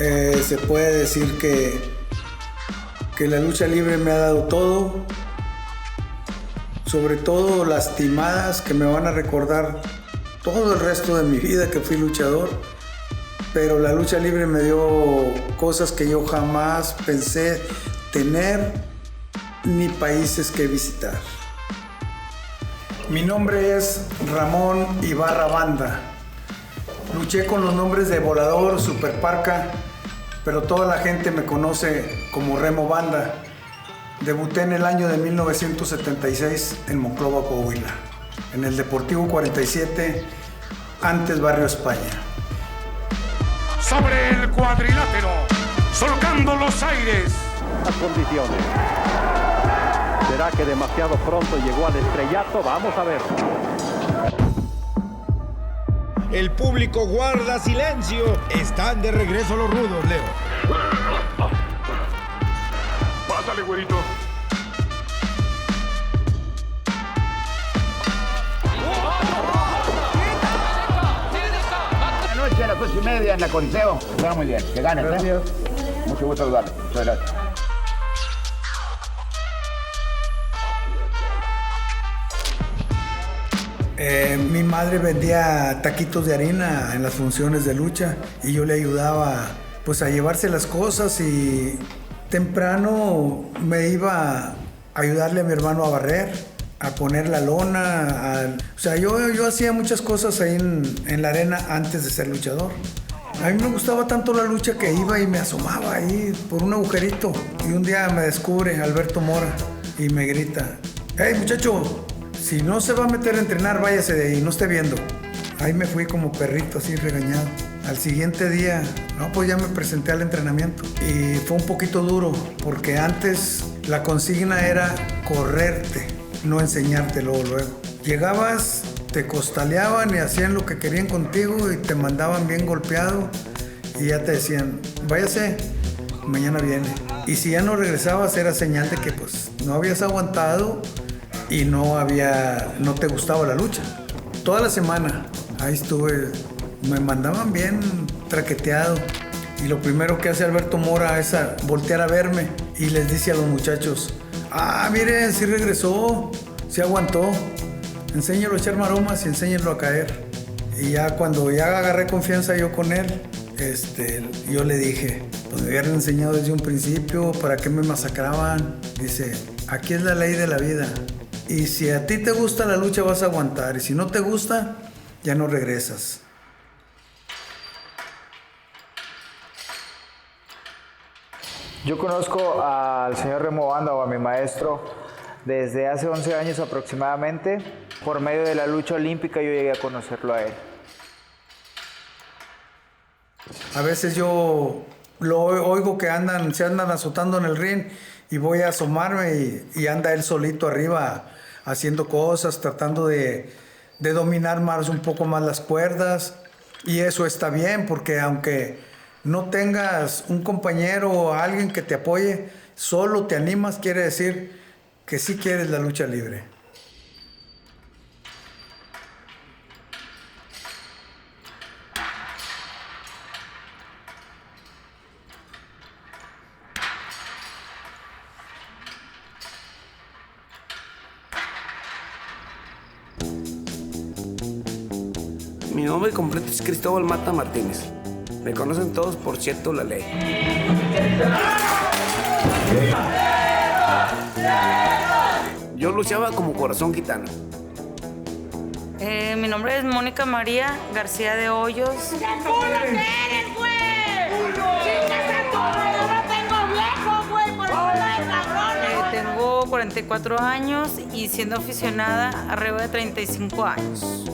Se puede decir que la lucha libre me ha dado todo, sobre todo lastimadas que me van a recordar todo el resto de mi vida que fui luchador, pero la lucha libre me dio cosas que yo jamás pensé tener ni países que visitar. Mi nombre es Ramón Ibarra Banda. Luché con los nombres de Volador, Super Parca, pero toda la gente me conoce como Remo Banda. Debuté en el año de 1976 en Monclova, Coahuila, en el Deportivo 47, antes Barrio España. Sobre el cuadrilátero, surcando los aires. Las condiciones. ¿Será que demasiado pronto llegó al estrellato? Vamos a ver. El público guarda silencio. Están de regreso los rudos, Leo. Pásale, güerito. Esta noche a las 8:30 en la Coliseo. Está muy bien. Que ganes, ¿eh? Mucho gusto saludarle. Muchas gracias. Mi madre vendía taquitos de harina en las funciones de lucha y yo le ayudaba pues a llevarse las cosas, y temprano me iba a ayudarle a mi hermano a barrer, a poner la lona, o sea, yo hacía muchas cosas ahí en la arena antes de ser luchador. A mí me gustaba tanto la lucha que iba y me asomaba ahí por un agujerito, y un día me descubre Alberto Mora y me grita: "Hey, muchacho, si no se va a meter a entrenar, váyase de ahí, no esté viendo". Ahí me fui como perrito, así regañado. Al siguiente día, pues ya me presenté al entrenamiento. Y fue un poquito duro, porque antes la consigna era correrte, no enseñarte luego. Llegabas, te costaleaban y hacían lo que querían contigo y te mandaban bien golpeado. Y ya te decían: váyase, mañana viene. Y si ya no regresabas, era señal de que pues no habías aguantado y no te gustaba la lucha. Toda la semana ahí estuve, me mandaban bien traqueteado, y lo primero que hace Alberto Mora es voltear a verme y les dice a los muchachos: miren, sí regresó, sí aguantó, enséñelo a echar maromas y enséñenlo a caer. Y ya cuando ya agarré confianza yo con él, yo le dije: pues me hubieran enseñado desde un principio, ¿para qué me masacraban? Dice: aquí es la ley de la vida. Y si a ti te gusta la lucha, vas a aguantar. Y si no te gusta, ya no regresas. Yo conozco al señor Remo Banda, o a mi maestro, desde hace 11 años aproximadamente. Por medio de la lucha olímpica yo llegué a conocerlo a él. A veces yo lo oigo que se andan azotando en el ring, y voy a asomarme y anda él solito arriba haciendo cosas, tratando de dominar un poco más las cuerdas. Y eso está bien, porque aunque no tengas un compañero o alguien que te apoye, solo te animas, quiere decir que sí quieres la lucha libre. Mi nombre completo es Cristóbal Mata Martínez. Me conocen todos por Cheto la Ley. Yo luchaba como Corazón Gitano. Mi nombre es Mónica María García de Hoyos. Tengo 44 años y siendo aficionada arriba de 35 años.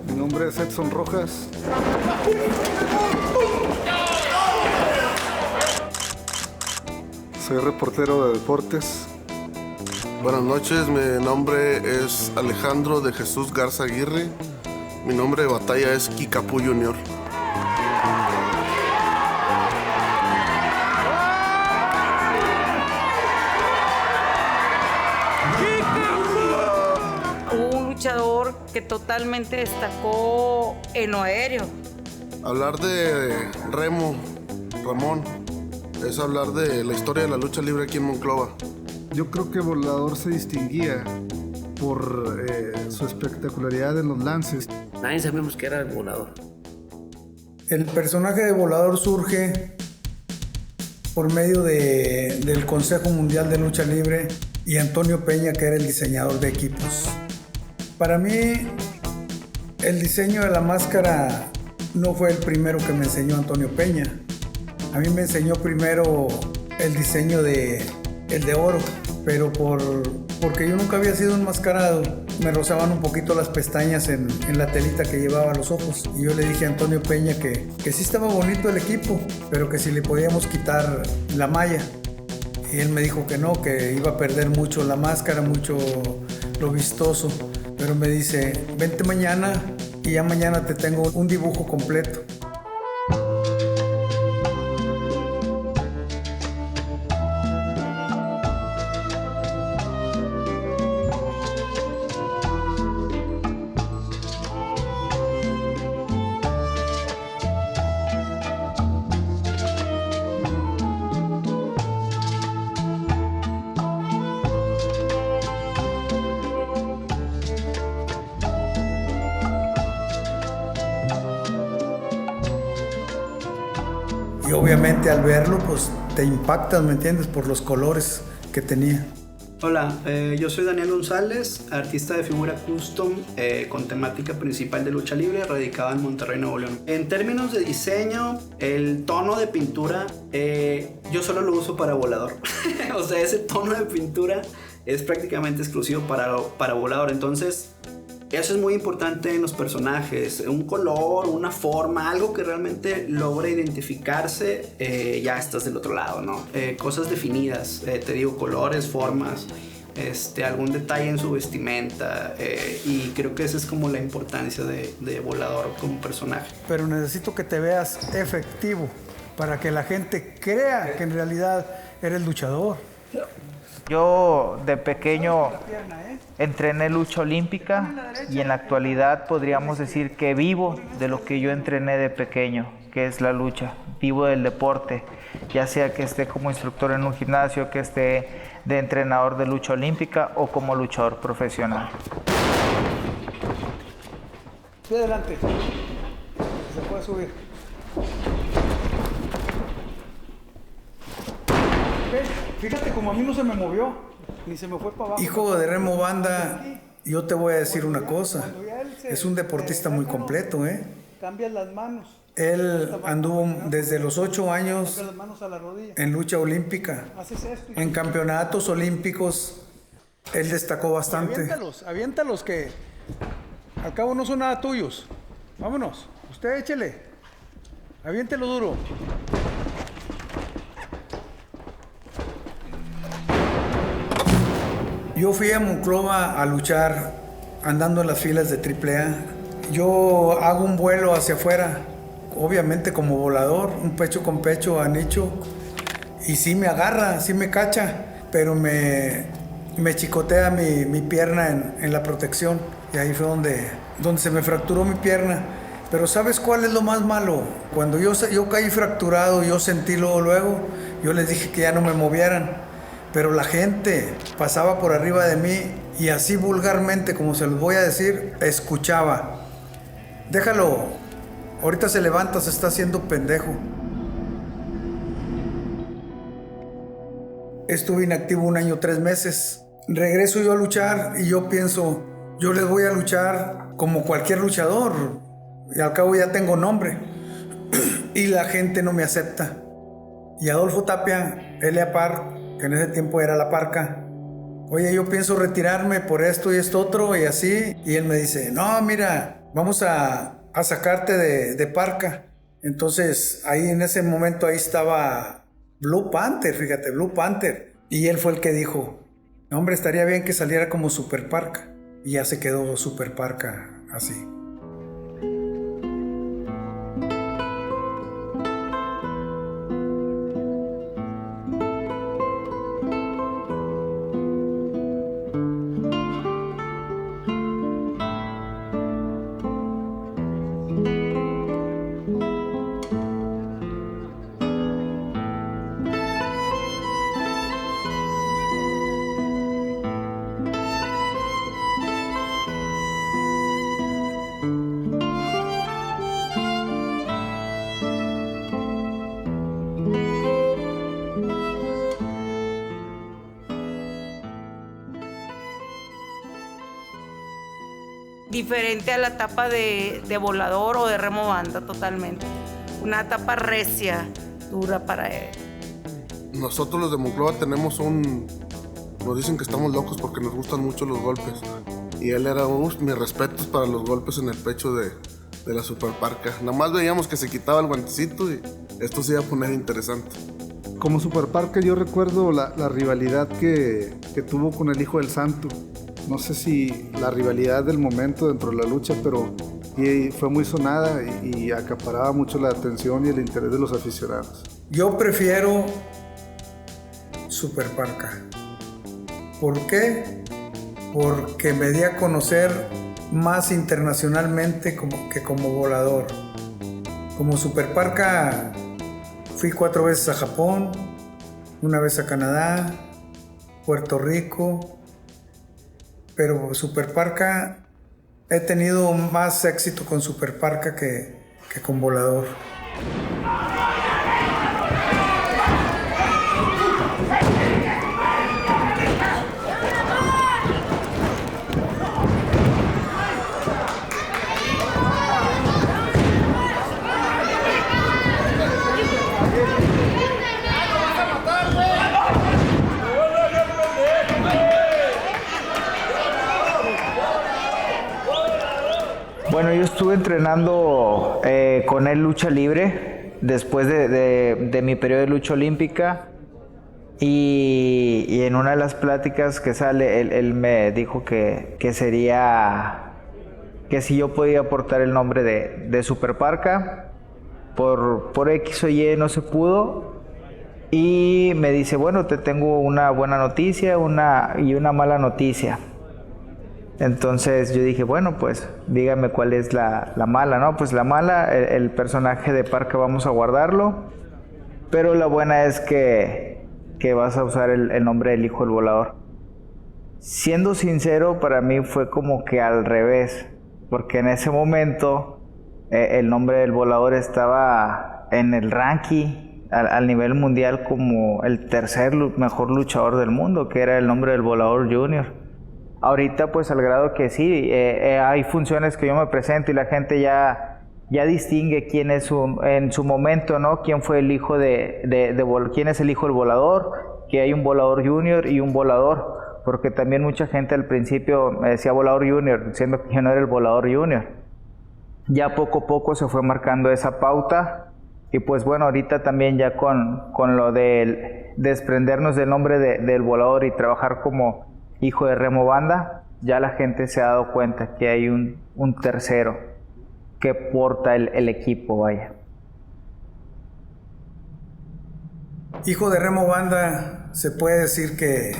Mi nombre es Edson Rojas. Soy reportero de deportes. Buenas noches, mi nombre es Alejandro de Jesús Garza Aguirre. Mi nombre de batalla es Kikapú Jr. Un luchador que totalmente destacó en lo aéreo. Hablar de Remo Ramón. Es hablar de la historia de la lucha libre aquí en Monclova. Yo creo que Volador se distinguía por su espectacularidad en los lances. Nadie sabíamos que era el Volador. El personaje de Volador surge por medio del Consejo Mundial de Lucha Libre y Antonio Peña, que era el diseñador de equipos. Para mí, el diseño de la máscara no fue el primero que me enseñó Antonio Peña. A mí me enseñó primero el diseño el de oro, pero porque yo nunca había sido enmascarado, me rozaban un poquito las pestañas en la telita que llevaba a los ojos. Y yo le dije a Antonio Peña que sí estaba bonito el equipo, pero que si le podíamos quitar la malla. Y él me dijo que no, que iba a perder mucho la máscara, mucho lo vistoso. Pero me dice, vente mañana y ya mañana te tengo un dibujo completo. Y obviamente al verlo, pues te impactas, ¿me entiendes? Por los colores que tenía. Hola, yo soy Daniel González, artista de figura custom con temática principal de lucha libre, radicado en Monterrey, Nuevo León. En términos de diseño, el tono de pintura, yo solo lo uso para Volador. O sea, ese tono de pintura es prácticamente exclusivo para Volador. Entonces, eso es muy importante en los personajes. Un color, una forma, algo que realmente logre identificarse, ya estás del otro lado, ¿no? Cosas definidas, te digo, colores, formas, algún detalle en su vestimenta. Y creo que esa es como la importancia de Volador como personaje. Pero necesito que te veas efectivo para que la gente crea que en realidad eres luchador. Yo de pequeño entrené lucha olímpica y en la actualidad podríamos decir que vivo de lo que yo entrené de pequeño, que es la lucha. Vivo del deporte, ya sea que esté como instructor en un gimnasio, que esté de entrenador de lucha olímpica o como luchador profesional. Sí, adelante. Se puede subir. Fíjate como a mí no se me movió, ni se me fue para abajo. Hijo de Remo Banda, yo te voy a decir una cosa. Es un deportista muy completo, ¿eh? Cambias las manos. Él anduvo desde los 8 años en lucha olímpica. En campeonatos olímpicos, él destacó bastante. Aviéntalos que al cabo no son nada tuyos. Vámonos, usted échele. Aviéntelo duro. Yo fui a Monclova a luchar andando en las filas de AAA. Yo hago un vuelo hacia afuera, obviamente como volador, un pecho con pecho a nicho. Y sí me agarra, sí me cacha, pero me chicotea mi pierna en la protección. Y ahí fue donde se me fracturó mi pierna. Pero ¿sabes cuál es lo más malo? Cuando yo caí fracturado, yo sentí luego, yo les dije que ya no me movieran. Pero la gente pasaba por arriba de mí y así vulgarmente, como se los voy a decir, escuchaba. Déjalo, ahorita se levanta, se está haciendo pendejo. Estuve inactivo 1 año, 3 meses. Regreso yo a luchar y yo pienso, yo les voy a luchar como cualquier luchador. Y al cabo ya tengo nombre. Y la gente no me acepta. Y Adolfo Tapia, Elia Park, que en ese tiempo era La Parca, oye, yo pienso retirarme por esto y esto otro y así. Y él me dice, no, mira, vamos a sacarte de Parca. Entonces, ahí en ese momento, ahí estaba Blue Panther, fíjate, Blue Panther. Y él fue el que dijo, no, hombre, estaría bien que saliera como Super Parca. Y ya se quedó Super Parca así. diferente a la etapa de volador o de remo banda totalmente. Una etapa recia, dura para él. Nosotros los de Monclova tenemos nos dicen que estamos locos porque nos gustan mucho los golpes. Y él era, mis respetos para los golpes en el pecho de la Superparca. Nada más veíamos que se quitaba el guantecito y esto se iba a poner interesante. Como Superparca yo recuerdo la rivalidad que tuvo con el Hijo del Santo. No sé si la rivalidad del momento dentro de la lucha, pero fue muy sonada y acaparaba mucho la atención y el interés de los aficionados. Yo prefiero Superparca. ¿Por qué? Porque me di a conocer más internacionalmente que como volador. Como Superparca fui 4 veces a Japón, 1 vez a Canadá, Puerto Rico, pero Superparca he tenido más éxito con Superparca que con volador. Bueno, yo estuve entrenando con él lucha libre después de mi periodo de lucha olímpica y en una de las pláticas que sale, él me dijo que sería, que si yo podía aportar el nombre de Superparca, por X o Y no se pudo, y me dice, bueno, te tengo una buena noticia y una mala noticia. Entonces yo dije, bueno, pues dígame cuál es la mala, ¿no? Pues la mala, el personaje de Parca vamos a guardarlo, pero la buena es que vas a usar el nombre del Hijo del Volador. Siendo sincero, para mí fue como que al revés, porque en ese momento el nombre del Volador estaba en el ranking al nivel mundial como el tercer mejor luchador del mundo, que era el nombre del Volador Junior. Ahorita pues al grado que sí, hay funciones que yo me presento y la gente ya distingue quién es en su momento, ¿no? Quién fue el hijo quién es el hijo del volador, que hay un volador junior y un volador, porque también mucha gente al principio me decía volador junior, diciendo que yo no era el volador junior. Ya poco a poco se fue marcando esa pauta y pues bueno, ahorita también ya con lo del desprendernos del nombre del volador y trabajar como hijo de remo banda, ya la gente se ha dado cuenta que hay un tercero que porta el equipo, vaya. Hijo de remo banda, se puede decir que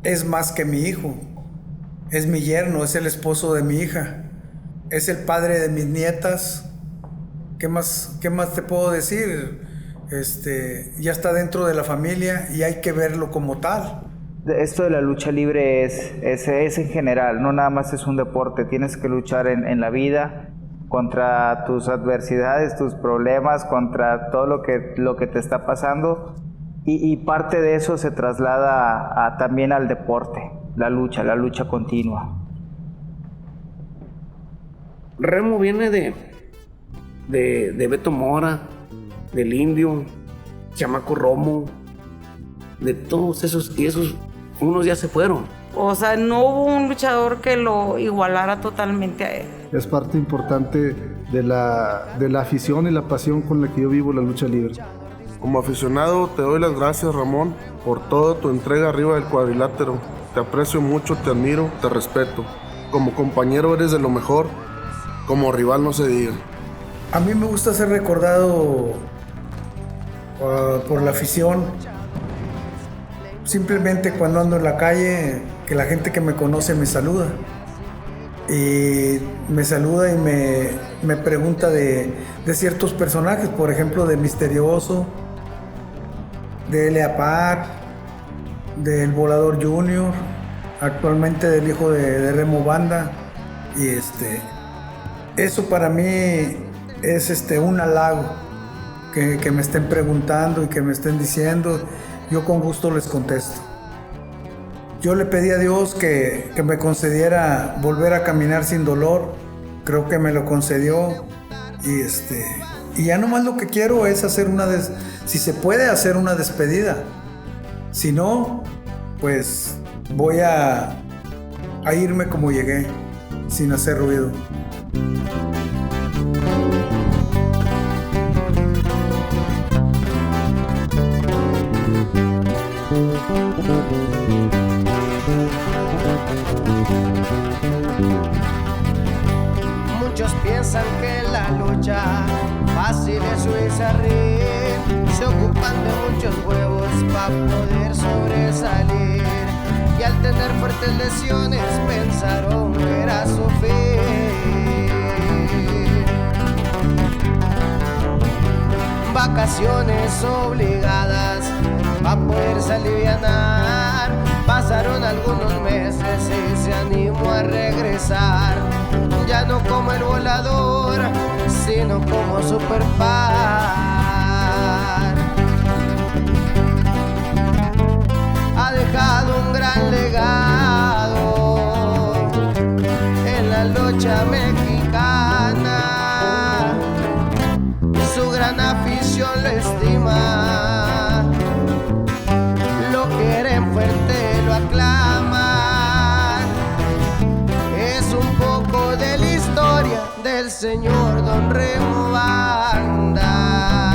es más que mi hijo. Es mi yerno, es el esposo de mi hija. Es el padre de mis nietas. ¿Qué más te puedo decir? Ya está dentro de la familia y hay que verlo como tal. Esto de la lucha libre es en general, no nada más es un deporte, tienes que luchar en la vida contra tus adversidades, tus problemas, contra todo lo que te está pasando y parte de eso se traslada también al deporte, la lucha continua. Remo viene de Beto Mora, del Indio, Chamaco Romo, de todos esos, y esos unos ya se fueron. O sea, no hubo un luchador que lo igualara totalmente a él. Es parte importante de la afición y la pasión con la que yo vivo la lucha libre. Como aficionado te doy las gracias, Ramón, por toda tu entrega arriba del cuadrilátero. Te aprecio mucho, te admiro, te respeto. Como compañero eres de lo mejor, como rival no se diga. A mí me gusta ser recordado por la afición. Simplemente cuando ando en la calle, que la gente que me conoce me saluda. Y me saluda y me pregunta de ciertos personajes, por ejemplo, de Misterioso, de L.A. Park, del Volador Junior, actualmente del hijo de Remo Banda. Y eso para mí es un halago, que me estén preguntando y que me estén diciendo. Yo con gusto les contesto. Yo le pedí a Dios que me concediera volver a caminar sin dolor. Creo que me lo concedió. Y ya nomás lo que quiero es hacer si se puede, hacer una despedida. Si no, pues voy a irme como llegué, sin hacer ruido. Muchos piensan que la lucha fácil es subirse a ring, se ocupan de muchos huevos para poder sobresalir, y al tener fuertes lesiones pensaron que era su fin. Vacaciones obligadas para poderse alivianar, pasaron algunos meses y se animó a regresar, ya no como el volador, sino como Superpar. Ha dejado un gran legado en la lucha mexicana, su gran afición lo estima, lo quieren fuerte, lo aclaman. Es un poco de la historia del señor Don Remo Banda.